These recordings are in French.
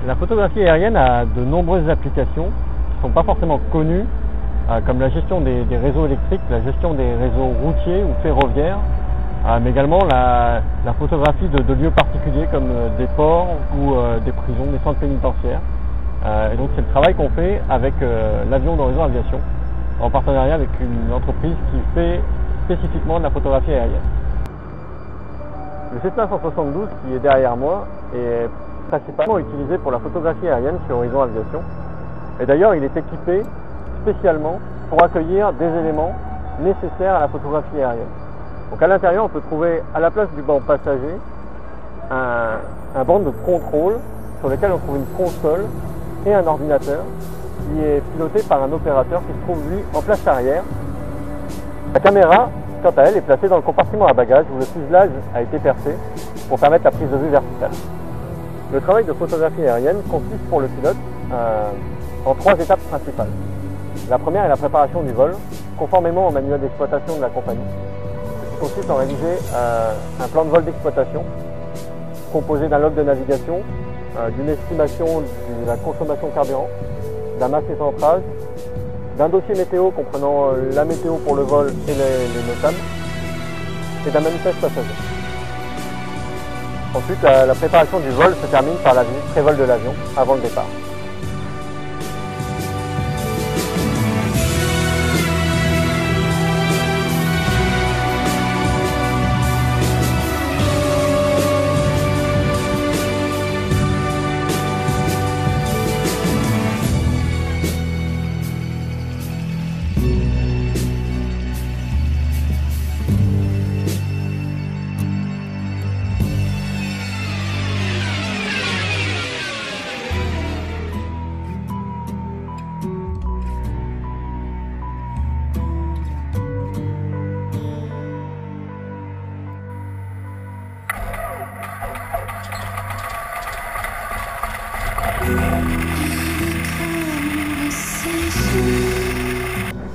La photographie aérienne a de nombreuses applications qui ne sont pas forcément connues, comme la gestion des réseaux électriques, la gestion des réseaux routiers ou ferroviaires, mais également la photographie de lieux particuliers comme des ports ou des prisons, des centres pénitentiaires. Et donc c'est le travail qu'on fait avec l'avion d'Horizon Aviation, en partenariat avec une entreprise qui fait spécifiquement de la photographie aérienne. Le Cessna 172 qui est derrière moi est principalement utilisé pour la photographie aérienne chez Horizon Aviation. Et d'ailleurs, il est équipé spécialement pour accueillir des éléments nécessaires à la photographie aérienne. Donc à l'intérieur, on peut trouver à la place du banc passager un banc de contrôle sur lequel on trouve une console et un ordinateur qui est piloté par un opérateur qui se trouve lui en place arrière. La caméra, quant à elle, est placée dans le compartiment à bagages où le fuselage a été percé pour permettre la prise de vue verticale. Le travail de photographie aérienne consiste pour le pilote en 3 étapes principales. La première est la préparation du vol, conformément au manuel d'exploitation de la compagnie, qui consiste en réaliser un plan de vol d'exploitation composé d'un log de navigation, d'une estimation de la consommation carburant, d'un masque et centrage, d'un dossier météo comprenant la météo pour le vol et les notables, et d'un manifeste passager. Ensuite, la préparation du vol se termine par la visite pré-vol de l'avion avant le départ.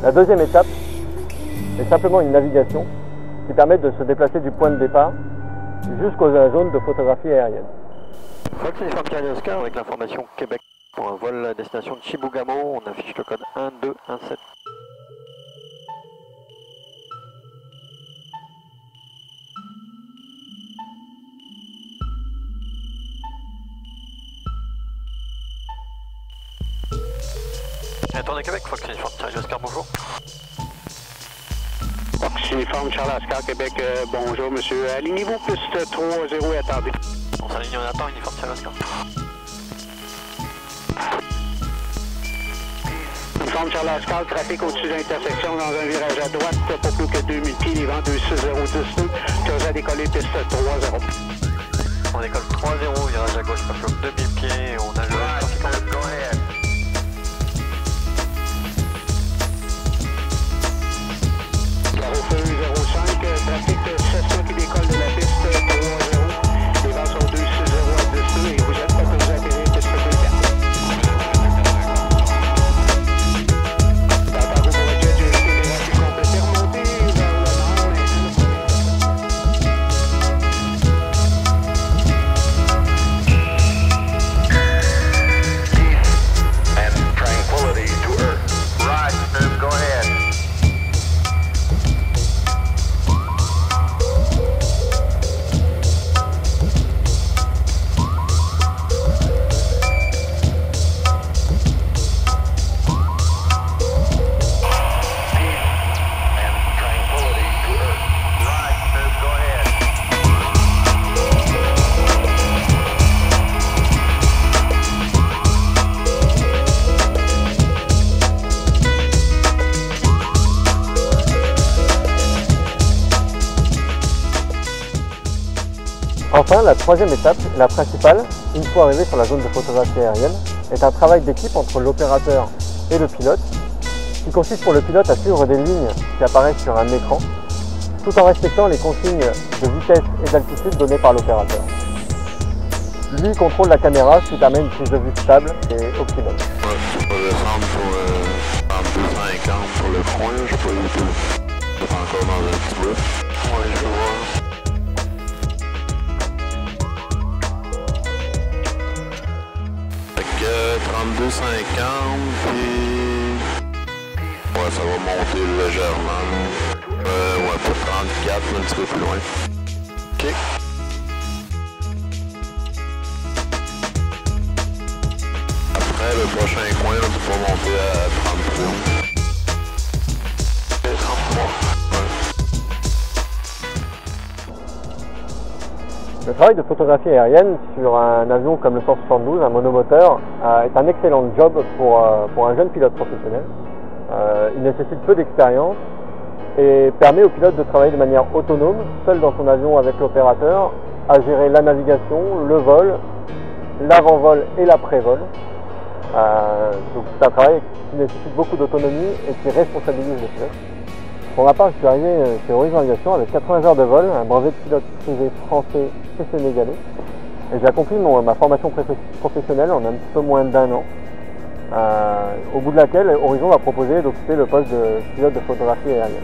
La deuxième étape est simplement une navigation qui permet de se déplacer du point de départ jusqu'aux zones de photographie aérienne. Fox Uniforme Charlie Oscar avec l'information Québec pour un vol à destination de Chibougamau, on affiche le code 1217. Tournée Québec, Fox Uniforme Charlie Oscar, bonjour. Fox Uniforme Charlie Oscar Québec, bonjour monsieur. Alignez-vous piste 30 et attendez. On s'aligne, on attend, Uniforme Charlie Oscar. Uniforme Charlie Oscar, trafic au-dessus de l'intersection dans un virage à droite pour plus que 2000 pieds, les vents 26012, close à décoller piste 30. On décolle 3-0, virage à gauche, pour 2000 pieds, on a le trafic en Go ahead. Feu 05, trafic de 700 qui décolle de la piste 3-0. Les vents sont 260 à 12 et vous êtes proposé à atterrir piste 24. Dans le pour lequel j'ai été les rapides complétés, remonter vers le nord. And tranquility to Earth. Right, go ahead. Enfin, la troisième étape, la principale, une fois arrivé sur la zone de photographie aérienne, est un travail d'équipe entre l'opérateur et le pilote, qui consiste pour le pilote à suivre des lignes qui apparaissent sur un écran, tout en respectant les consignes de vitesse et d'altitude données par l'opérateur. Lui contrôle la caméra, ce qui permet une prise de vue stable et optimum. Je peux descendre pour 250 pour le coin, je peux être encore dans un petit peu. Ouais, je vais voir. 32,50 puis... Ouais, ça va monter légèrement. Ouais, pour 34, un petit peu plus loin. OK. Après, le prochain coin, tu peux monter à 33. Et 33. Ouais. Le travail de photographie aérienne sur un avion comme le 172, un monomoteur, est un excellent job pour un jeune pilote professionnel. Il nécessite peu d'expérience et permet au pilote de travailler de manière autonome, seul dans son avion avec l'opérateur, à gérer la navigation, le vol, l'avant-vol et l'après-vol. Donc c'est un travail qui nécessite beaucoup d'autonomie et qui responsabilise le pilote. Pour ma part, je suis arrivé chez Horizon Aviation avec 80 heures de vol, un brevet de pilote privé français et sénégalais. Et j'ai accompli ma formation professionnelle en un petit peu moins d'1 an, au bout de laquelle Horizon m'a proposé d'occuper le poste de pilote de photographie aérienne.